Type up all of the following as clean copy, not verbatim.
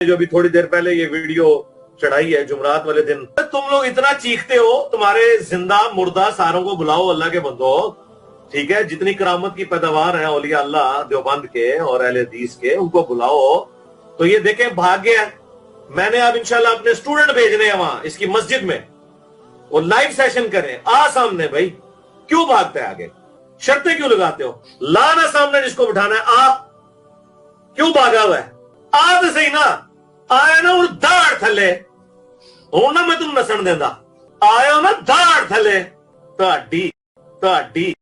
जो अभी थोड़ी देर पहले ये वीडियो चढ़ाई है जुमरात वाले दिन, तुम लोग इतना चीखते हो, तुम्हारे जिंदा मुर्दा सारों को बुलाओ अल्लाह के बंदो, ठीक है, जितनी करामत की पैदावार है औलिया अल्लाह देवबंद के और अहले हदीस के, उनको बुलाओ। तो ये देखें भाग्य है, मैंने अब इंशाल्लाह अपने स्टूडेंट भेजने हैं वहां इसकी मस्जिद में, वो लाइव सेशन करें। आ सामने भाई, क्यों भागते हैं आगे, शर्तें क्यों लगाते हो? लाना सामने जिसको बिठाना है, आ, क्यों भागा हुआ है? आ तो सही ना, आया ना और दाड़ थले हूं ना, मैं तुम नसन देंदा, आया ना दाड़ थले ताड़ी ताड़ी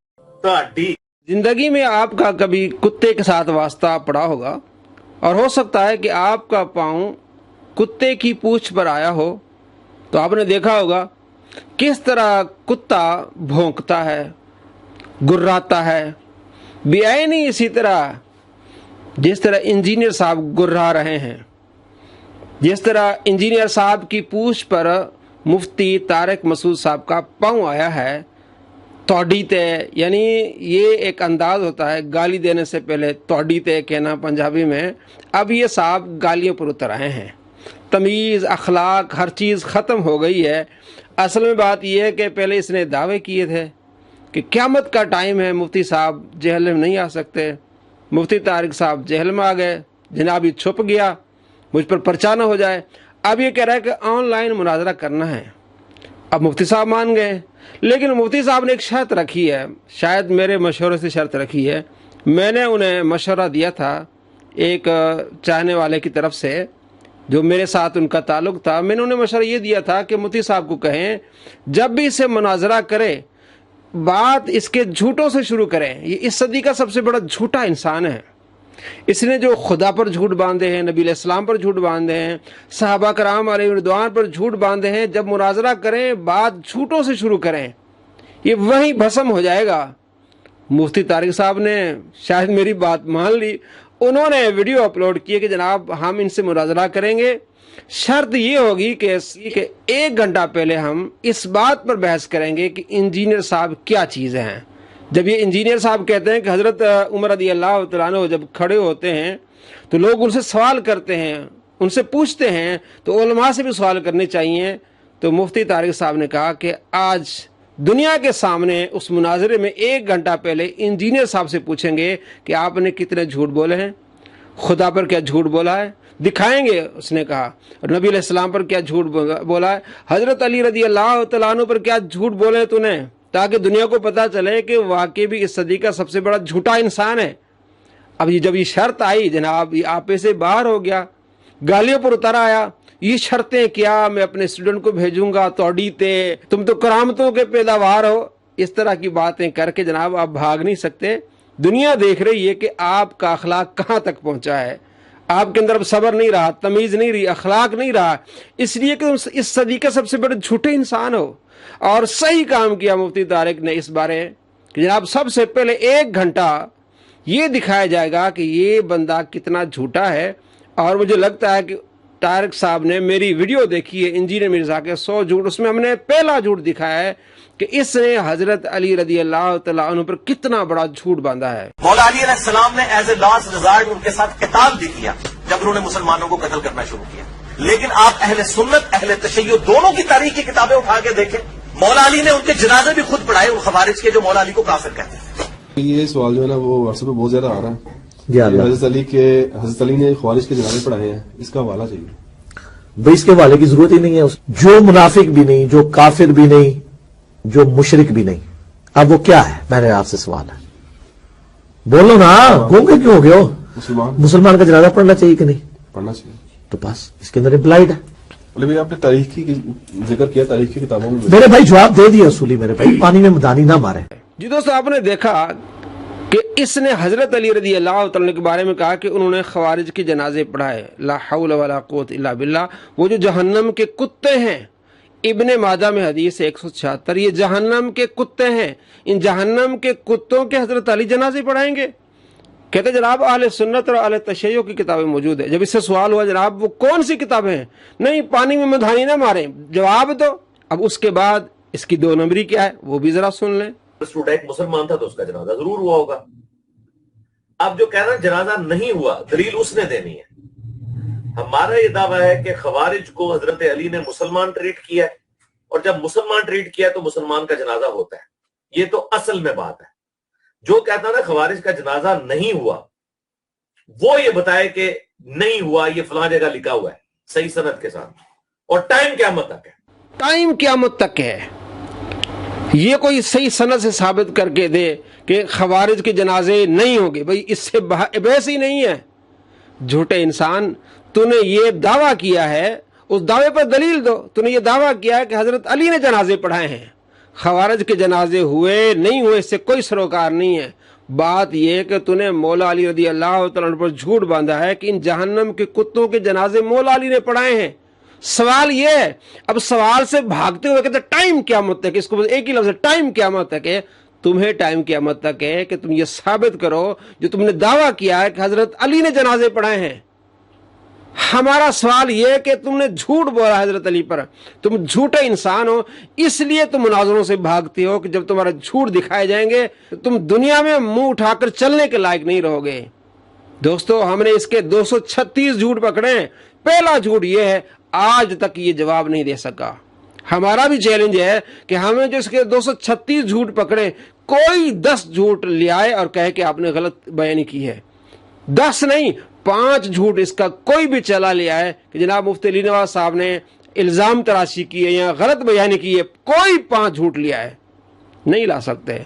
ताड़ी। जिंदगी में आपका कभी कुत्ते के साथ वास्ता पड़ा होगा और हो सकता है कि आपका पांव कुत्ते की पूंछ पर आया हो, तो आपने देखा होगा किस तरह कुत्ता भौंकता है, गुर्राता है। बेआईनी इसी तरह जिस तरह इंजीनियर साहब गुर्रा रहे हैं, जिस तरह इंजीनियर साहब की पूंछ पर मुफ्ती तारिक मसूद साहब का पांव आया है, तौड़ी तय, यानी ये एक अंदाज होता है गाली देने से पहले तौड़ी तय कहना पंजाबी में। अब ये साहब गालियों पर उतर आए हैं, तमीज़ अखलाक हर चीज़ ख़त्म हो गई है। असल में बात यह है कि पहले इसने दावे किए थे कि क़यामत का टाइम है, मुफ्ती साहब जेल में नहीं आ सकते। मुफ्ती तारिक साहब जेल में आ गए, जनाबी छुप गया, मुझ पर पर्चा न हो जाए। अब ये कह रहा है कि ऑनलाइन मुनाजरा करना है। अब मुफ्ती साहब मान गए, लेकिन मुफ्ती साहब ने एक शर्त रखी है, शायद मेरे मशवरे से शर्त रखी है। मैंने उन्हें मशवरा दिया था एक चाहने वाले की तरफ से, जो मेरे साथ उनका ताल्लुक़ था। मैंने उन्हें मशवरा ये दिया था कि मुफ्ती साहब को कहें जब भी इसे मुनाजरा करे, बात इसके झूठों से शुरू करें। ये इस सदी का सबसे बड़ा झूठा इंसान है। इसने जो खुदा पर झूठ बांधे हैं, नबी इस्लाम पर झूठ बांधे हैं, सहाबा कराम अलैहिम रिदवान पर झूठ बांधे हैं, जब मुनाजरा करें बात झूठों से शुरू करें, ये वही भस्म हो जाएगा। मुफ्ती तारिक साहब ने शायद मेरी बात मान ली, उन्होंने वीडियो अपलोड किए कि जनाब हम इनसे मुनाजरा करेंगे, शर्त ये होगी कि 1 घंटा पहले हम इस बात पर बहस करेंगे कि इंजीनियर साहब क्या चीज़ हैं। जब ये इंजीनियर साहब कहते हैं कि हज़रत उमर रज़ी अल्लाह तआला अन्हु जब खड़े होते हैं तो लोग उनसे सवाल करते हैं, उनसे पूछते हैं, तो उलमा से भी सवाल करने चाहिए। तो मुफ्ती तारिक साहब ने कहा कि आज दुनिया के सामने उस मुनाजरे में 1 घंटा पहले इंजीनियर साहब से पूछेंगे कि आपने कितने झूठ बोले हैं, खुदा पर क्या झूठ बोला है, दिखाएंगे। उसने कहा और नबी अलैहिस्सलाम पर क्या झूठ बोला है, हज़रत अली रज़ी अल्लाह तआला अन्हु पर क्या झूठ बोले तूने, ताकि दुनिया को पता चले कि वाकई भी इस सदी का सबसे बड़ा झूठा इंसान है। अब जब ये शर्त आई जनाब, ये आपे से बाहर हो गया, गालियों पर उतर आया। ये शर्तें क्या, मैं अपने स्टूडेंट को भेजूंगा तौड़ी ते, तुम तो करामतों के पैदावार हो। इस तरह की बातें करके जनाब आप भाग नहीं सकते। दुनिया देख रही है कि आपका अखलाक कहाँ तक पहुँचा है। आपके अंदर अब सब्र नहीं रहा, तमीज़ नहीं रही, अखलाक नहीं रहा, इसलिए कि तुम इस सदी के सबसे बड़े झूठे इंसान हो। और सही काम किया मुफ्ती तारिक ने इस बारे कि जनाब सबसे पहले 1 घंटा ये दिखाया जाएगा कि ये बंदा कितना झूठा है। और मुझे लगता है कि तारिक साहब ने मेरी वीडियो देखी है इंजीनियर मिर्जा के 100 झूठ, उसमें हमने पहला झूठ दिखाया है कि इसने हजरत अली रज़ी अल्लाह तआला अन्हु पर कितना बड़ा झूठ बांधा है। मौला अली अलैहिस्सलाम ने एज ए लास्ट रिजॉर्ट उनके साथ किताब भी किया जब उन्होंने मुसलमानों को कत्ल करना शुरू किया। लेकिन आप अहले सुन्नत अहले तशय्युअ दोनों की तारीख की किताबें उठा के देखें, मौला अली ने उनके जनाजे भी खुद पढ़ाए, उन खवारिज के जो मौला अली को काफिर कहते थे। ये सवाल जो है ना वो व्हाट्सएप पे बहुत ज्यादा आ रहा है। हजरत अली ने खवारिज के जनाजे पढ़ाए हैं, इसका हवाला चाहिए भाई। इसके हवाले की जरूरत ही नहीं है। जो मुनाफिक भी नहीं, जो काफिर भी नहीं, जो मुशरिक भी नहीं, अब वो क्या है? मैंने आपसे सवाल है, बोलो ना, गूंगे क्यों हो गए हो? मुसलमान का जनाजा पढ़ना चाहिए कि नहीं पढ़ना चाहिए? तो बस इसके अंदर इम्प्लाइड है। भाई आपने तारीख की जिक्र किया, तारीख की किताबों में मेरे भाई जवाब दे दिया असूली, मेरे भाई पानी में मदानी ना मारे। जी दोस्तों, आपने देखा कि इसने हजरत अली रज़ी अल्लाह तआला के बारे में कहा कि उन्होंने खवारिज के जनाजे पढ़ाए। ला हौला वला कुव्वता इल्ला बिल्लाह। वो जो जहन्नम के कुत्ते हैं, इब्ने माजा में हदीस 176, ये जहन्नम के कुत्ते हैं, इन जहन्नम के कुत्तों के हजरत अली जनाजे पढ़ाएंगे। कहते जनाब अहले सुन्नत और अहले तशय्युअ की किताबें मौजूद है। जब इससे सवाल हुआ जनाब वो कौन सी किताबें हैं, नहीं पानी में मधानी ना मारे, जवाब दो। अब उसके बाद इसकी 2 नंबरी क्या है वो भी जरा सुन लें। स्टूडेंट मुसलमान था तो उसका जनाजा जरूर हुआ होगा। अब जो कह रहे हैं जनाजा नहीं हुआ, दलील उसने देनी है। हमारा ये दावा है कि खवारिज को हजरत अली ने मुसलमान ट्रीट किया है, और जब मुसलमान ट्रीट किया तो मुसलमान का जनाजा होता है। ये तो असल में बात है। जो कहता है ना खवारिज का जनाजा नहीं हुआ, वो ये बताए कि नहीं हुआ, ये फलां जगह लिखा हुआ है सही सनद के साथ, और टाइम क़यामत तक है। टाइम क़यामत तक है। ये कोई सही सनद से साबित करके दे कि खवारिज के जनाजे नहीं होंगे, भाई इससे बहस ही नहीं है। झूठे इंसान, तूने ये दावा किया है, उस दावे पर दलील दो। तूने ये दावा किया है कि हजरत अली ने जनाजे पढ़ाए हैं, खवारिज के जनाजे हुए नहीं हुए इससे कोई सरोकार नहीं है। बात यह कि तूने मौला अली रदी अल्लाह तआला अन्हु पर झूठ बांधा है कि इन जहन्नम के कुत्तों के जनाजे मौला अली ने पढ़ाए हैं। सवाल यह है, अब सवाल से भागते हुए कहते टाइम क़यामत तक, इसको एक ही लफ्ज़ है टाइम क़यामत तक है। तुम्हें टाइम क़यामत तक है कि तुम ये साबित करो जो तुमने दावा किया है कि हजरत अली ने जनाजे पढ़ाए हैं। हमारा सवाल यह है कि तुमने झूठ बोला हजरत अली पर, तुम झूठे इंसान हो, इसलिए तुम मुनाजरों से भागते हो कि जब तुम्हारा झूठ दिखाए जाएंगे तो तुम दुनिया में मुंह उठाकर चलने के लायक नहीं रहोगे। दोस्तों, हमने इसके 236 झूठ पकड़े हैं। पहला झूठ यह है, आज तक ये जवाब नहीं दे सका। हमारा भी चैलेंज है कि हमें जो इसके 236 झूठ पकड़े, कोई 10 झूठ ले आए और कहे कि आपने गलत बयानी की है। 10 नहीं, 5 झूठ इसका कोई भी चला ले आए कि जनाब मुफ्ती अली नवाज साहब ने इल्जाम तराशी की है या गलत बयानी की है, कोई 5 झूठ लिया है, नहीं ला सकते।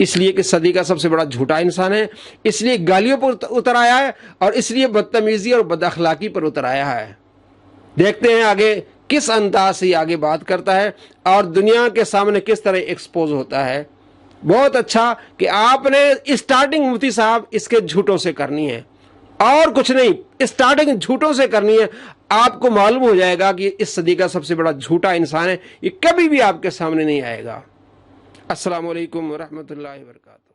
इसलिए कि सदी का सबसे बड़ा झूठा इंसान है, इसलिए गालियों पर उतर आया है, और इसलिए बदतमीजी और बदअखलाकी पर उतर आया है। देखते हैं आगे किस अंदाज से आगे बात करता है और दुनिया के सामने किस तरह एक्सपोज होता है। बहुत अच्छा कि आपने स्टार्टिंग मुफ्ती साहब इसके झूठों से करनी है, और कुछ नहीं, स्टार्टिंग झूठों से करनी है। आपको मालूम हो जाएगा कि इस सदी का सबसे बड़ा झूठा इंसान है, ये कभी भी आपके सामने नहीं आएगा। अस्सलामु अलैकुम व रहमतुल्लाहि व बरकातहू।